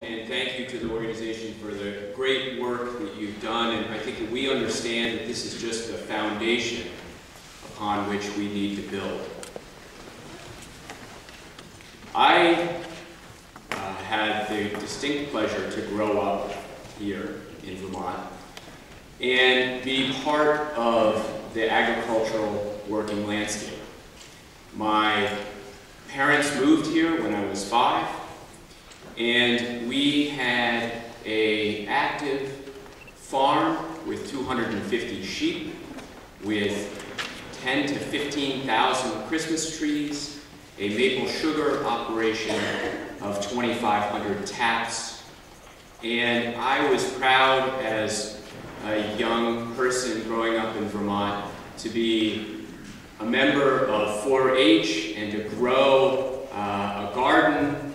And thank you to the organization for the great work that you've done, and I think that we understand that this is just the foundation upon which we need to build. I had the distinct pleasure to grow up here in Vermont and be part of the agricultural working landscape. My parents moved here when I was 5, and we had an active farm with 250 sheep, with 10 to 15,000 Christmas trees, a maple sugar operation of 2,500 taps, and I was proud as a young person growing up in Vermont to be a member of 4-H and to grow a garden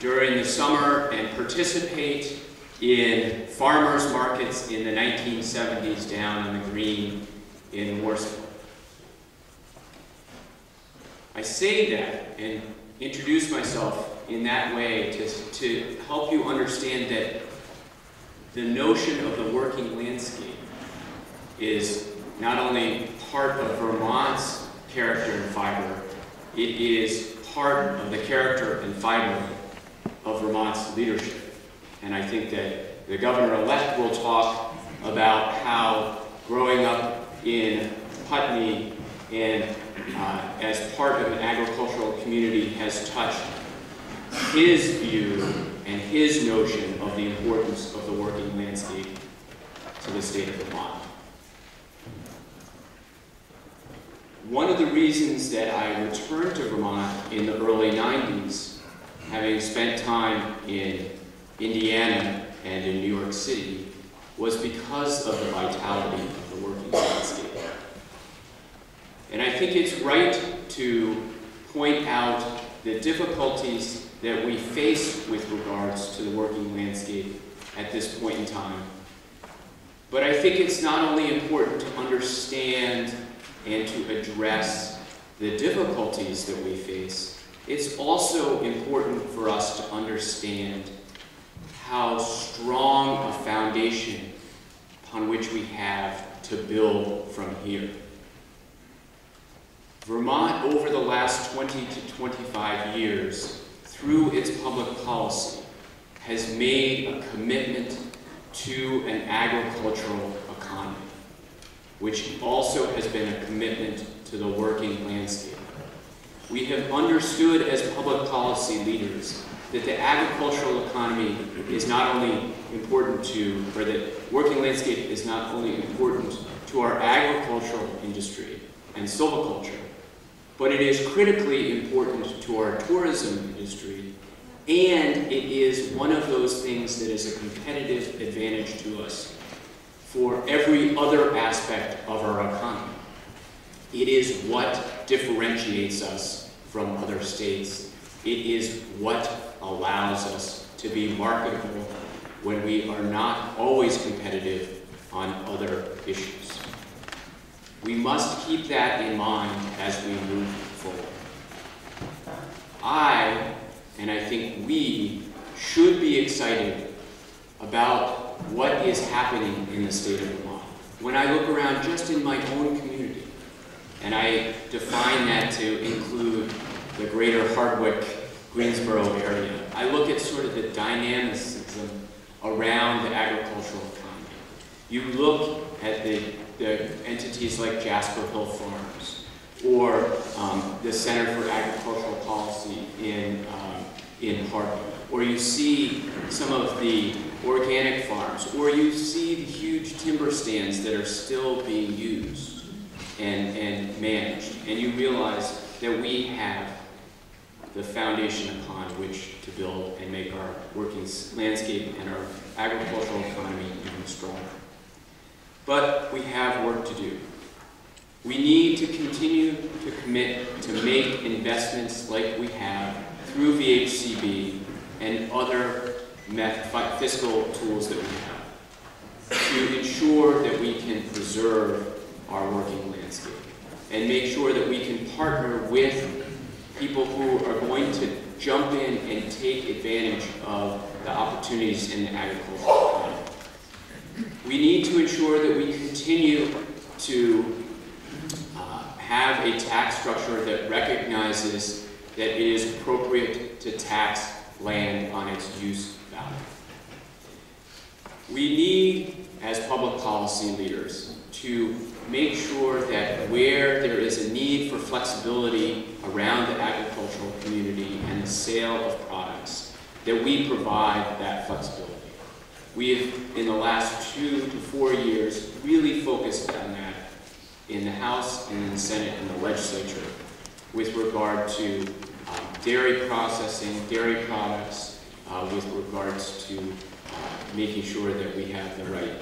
during the summer and participate in farmers markets in the 1970s down on the green in Morrisville. I say that and introduce myself in that way to help you understand that the notion of the working landscape is not only part of Vermont's character and fiber, it is part of the character and fiber of Vermont's leadership. And I think that the governor-elect will talk about how growing up in Putney and as part of an agricultural community has touched his view and his notion of the importance of the working landscape to the state of Vermont. One of the reasons that I returned to Vermont in the early 90s, having spent time in Indiana and in New York City, was because of the vitality of the working landscape. And I think it's right to point out the difficulties that we face with regards to the working landscape at this point in time. But I think it's not only important to understand and to address the difficulties that we face, it's also important for us to understand how strong a foundation upon which we have to build from here. Vermont, over the last 20 to 25 years, through its public policy, has made a commitment to an agricultural economy, which also has been a commitment to the working landscape. We have understood as public policy leaders that the agricultural economy is not only important to, or that working landscape is not only important to our agricultural industry and silviculture, but it is critically important to our tourism industry, and it is one of those things that is a competitive advantage to us for every other aspect of our economy. It is what differentiates us from other states. It is what allows us to be marketable when we are not always competitive on other issues. We must keep that in mind as we move forward. And I think we should be excited about what is happening in the state of Vermont. When I look around just in my own community, and I define that to include the greater Hardwick, Greensboro area, I look at sort of the dynamicism around the agricultural economy. You look at the entities like Jasper Hill Farms, or the Center for Agricultural Policy in Hardwick, or you see some of the organic farms, or you see the huge timber stands that are still being used and managed, and you realize that we have the foundation upon which to build and make our working landscape and our agricultural economy even stronger. But we have work to do. We need to continue to commit to make investments like we have through VHCB and other fiscal tools that we have to ensure that we can preserve our working landscape and make sure that we can partner with people who are going to jump in and take advantage of the opportunities opportunities in the agricultural economy. We need to ensure that we continue to have a tax structure that recognizes that it is appropriate to tax land on its use value. We need, as public policy leaders, to make sure that where there is a need for flexibility around the agricultural community and the sale of products, that we provide that flexibility. We have, in the last 2 to 4 years, really focused on that in the House and in the Senate and the legislature with regard to dairy processing, dairy products, with regards to making sure that we have the right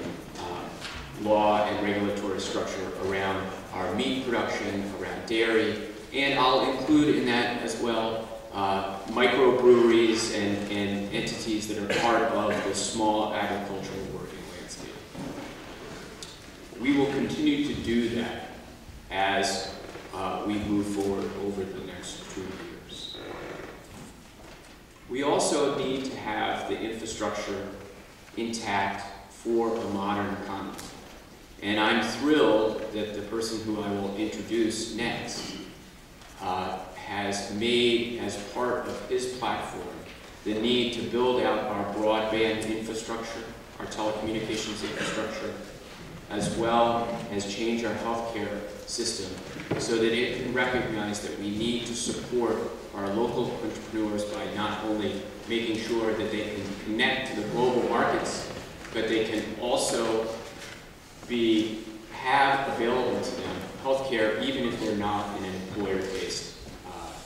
law and regulatory structure around our meat production, around dairy, and I'll include in that as well microbreweries and entities that are part of the small agricultural working landscape. We will continue to do that as we move forward over the next 2 years. We also need to have the infrastructure intact for a modern economy. And I'm thrilled that the person who I will introduce next has made as part of his platform the need to build out our broadband infrastructure, our telecommunications infrastructure, as well as change our healthcare system so that it can recognize that we need to support our local entrepreneurs by not only making sure that they can connect to the global markets, but they can also have available to them healthcare even if they're not in an employer-based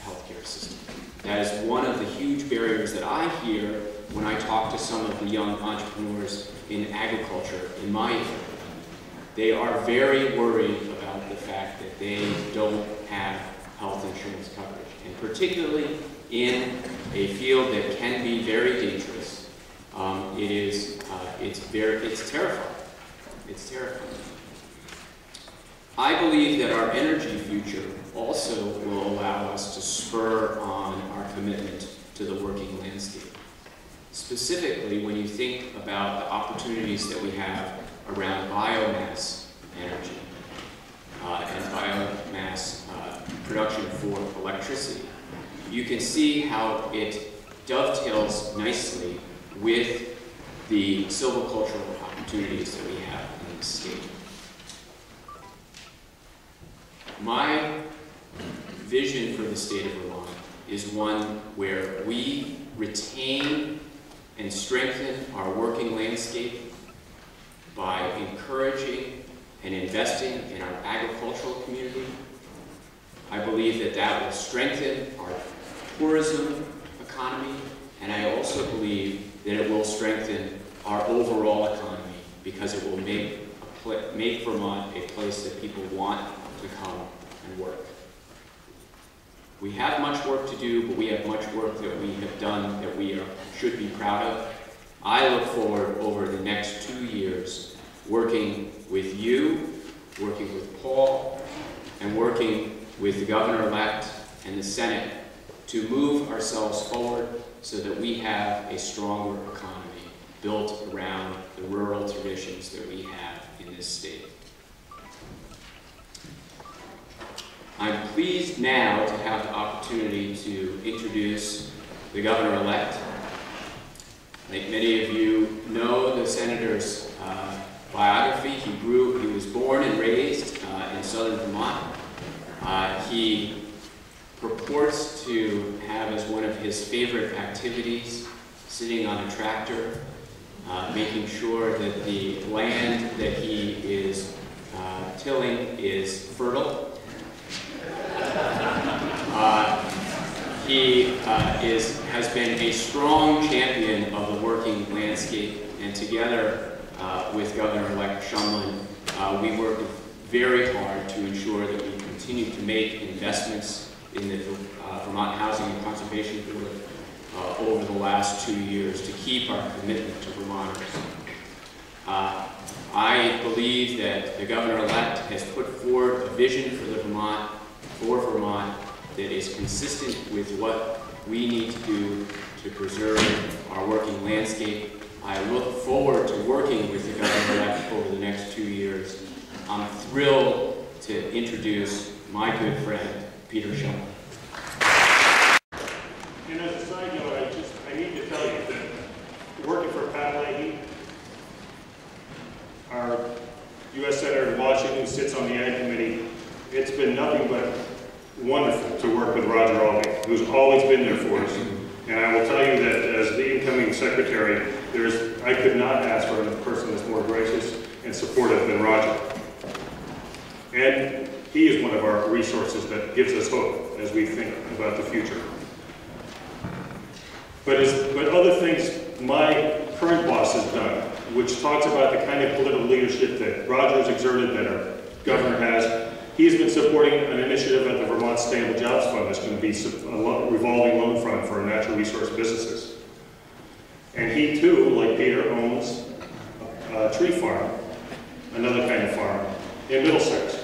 healthcare system. That is one of the huge barriers that I hear when I talk to some of the young entrepreneurs in agriculture in my area. They are very worried about the fact that they don't have health insurance coverage, and particularly in a field that can be very dangerous. It's terrifying. It's terrifying. I believe that our energy future also will allow us to spur on our commitment to the working landscape. Specifically, when you think about the opportunities that we have around biomass energy and biomass production for electricity, you can see how it dovetails nicely with the silvicultural opportunities that we have in the state. My vision for the state of Vermont is one where we retain and strengthen our working landscape by encouraging and investing in our agricultural community. I believe that that will strengthen our tourism economy, and I also believe that it will strengthen our overall economy because it will make Vermont a place that people want to come and work. We have much work to do, but we have much work that we have done that we should be proud of. I look forward over the next 2 years working with you, working with Paul, and working with the governor-elect and the Senate to move ourselves forward so that we have a stronger economy built around the rural traditions that we have in this state. I'm pleased now to have the opportunity to introduce the governor-elect. I think many of you know the senator's biography. He was born and raised in southern Vermont. He purports to have as one of his favorite activities sitting on a tractor, making sure that the land that he is tilling is fertile. He has been a strong champion of the working landscape, and together with Governor-elect Shumlin, we worked very hard to ensure that we continue to make investments in the Vermont Housing and Conservation Board over the last 2 years to keep our commitment to Vermonters. I believe that the governor-elect has put forward a vision for Vermont that is consistent with what we need to do to preserve our working landscape. I look forward to working with the governor-elect over the next 2 years. I'm thrilled to introduce my good friend, Peter Shumlin. And as a side note, I need to tell you that working for Pat Leahy, our U.S. Senator in Washington who sits on the Ag Committee, it's been nothing but wonderful to work with Roger Albee, who's always been there for us. And I will tell you that as the incoming secretary, I could not ask for a person that's more gracious and supportive than Roger. And he is one of our resources that gives us hope as we think about the future. But other things my current boss has done, which talks about the kind of political leadership that Roger's exerted, that our governor has, he's been supporting an initiative at the Vermont Sustainable Jobs Fund that's going to be a revolving loan fund for natural resource businesses. And he too, like Peter, owns a tree farm, another kind of farm, in Middlesex.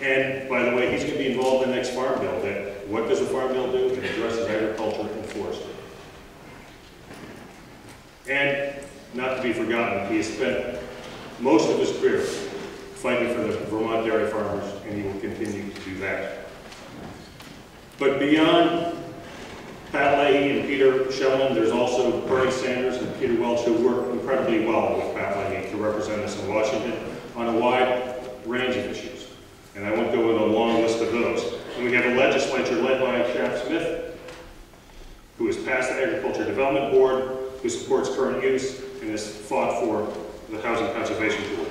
And by the way, he's going to be involved in the next Farm Bill. That what does the Farm Bill do? It addresses agriculture and forestry. And not to be forgotten, he has spent most of his career fighting for the Vermont dairy farmers, and he will continue to do that. But beyond Pat Leahy and Peter Shumlin, there's also Bernie Sanders and Peter Welch, who work incredibly well with Pat Leahy to represent us in Washington on a wide range of issues. And I won't go into a long list of those. And we have a legislature led by Shap Smith, who has passed the Agriculture Development Board, who supports current use, and has fought for the Housing Conservation Board.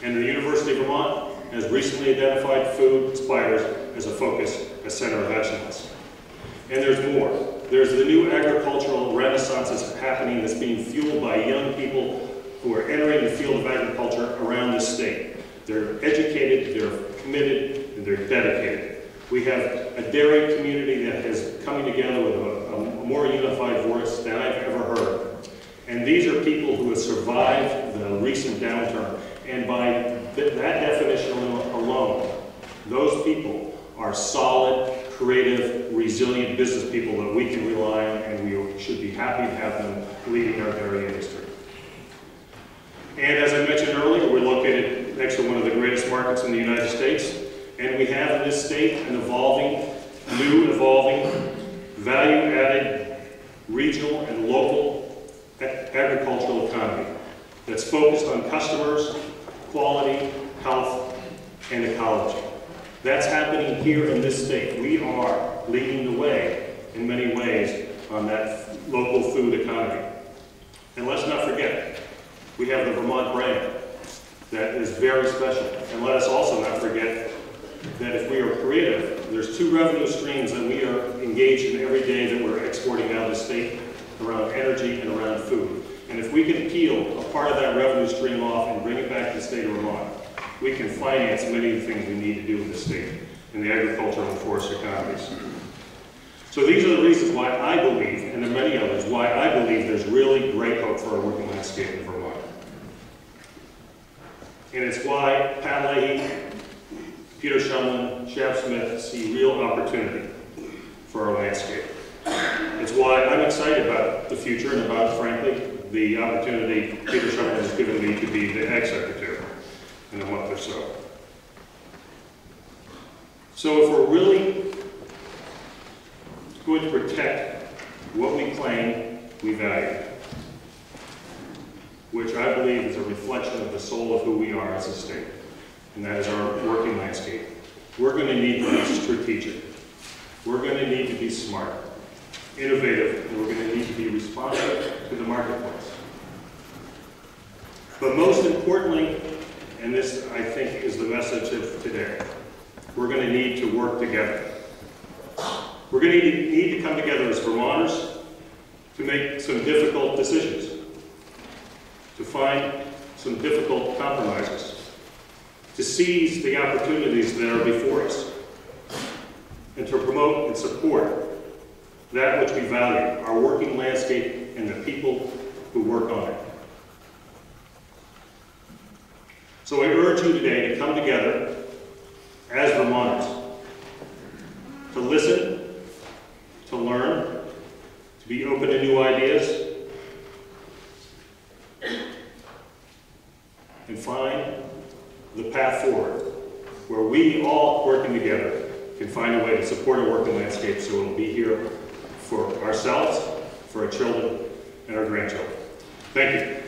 And the University of Vermont has recently identified food spiders as a focus, a center of excellence. And there's more. There's the new agricultural renaissance that's happening that's being fueled by young people who are entering the field of agriculture around this state. They're educated, they're committed, and they're dedicated. We have a dairy community that is coming together with a more unified voice than I've ever heard. And these are people who have survived the recent downturn. And by that definition alone, those people are solid, creative, resilient business people that we can rely on, and we should be happy to have them leading our dairy industry. And as I mentioned earlier, we're located next to one of the greatest markets in the United States, and we have in this state an new evolving, value-added, regional and local agricultural economy that's focused on customers, quality, health, and ecology. That's happening here in this state. We are leading the way in many ways on that local food economy. And let's not forget, we have the Vermont brand that is very special. And let us also not forget that if we are creative, there's two revenue streams that we are engaged in every day that we're exporting out of the state around energy and around food. And if we can peel a part of that revenue stream off and bring it back to the state of Vermont, we can finance many of the things we need to do in the state, in the agricultural and forest economies. So these are the reasons why I believe, and there are many others, why I believe there's really great hope for our working landscape in Vermont. And it's why Pat Leahy, Peter Shumlin, Shap Smith see real opportunity for our landscape. It's why I'm excited about the future and about, frankly, the opportunity Peter Shumlin has given me to be the Ag Secretary in a month or so. So if we're really going to protect what we claim we value, which I believe is a reflection of the soul of who we are as a state, and that is our working landscape, we're going to need to be strategic. We're going to need to be smart, innovative, and we're going to need to be responsive to the marketplace. But most importantly, and this I think is the message of today, we're going to need to work together. We're going to need to come together as Vermonters to make some difficult decisions, to find some difficult compromises, to seize the opportunities that are before us, and to promote and support that which we value, our working landscape and the people who work on it. So I urge you today to come together as Vermonters, to listen, new ideas and find the path forward where we all working together can find a way to support a working landscape so it'll be here for ourselves, for our children, and our grandchildren. Thank you.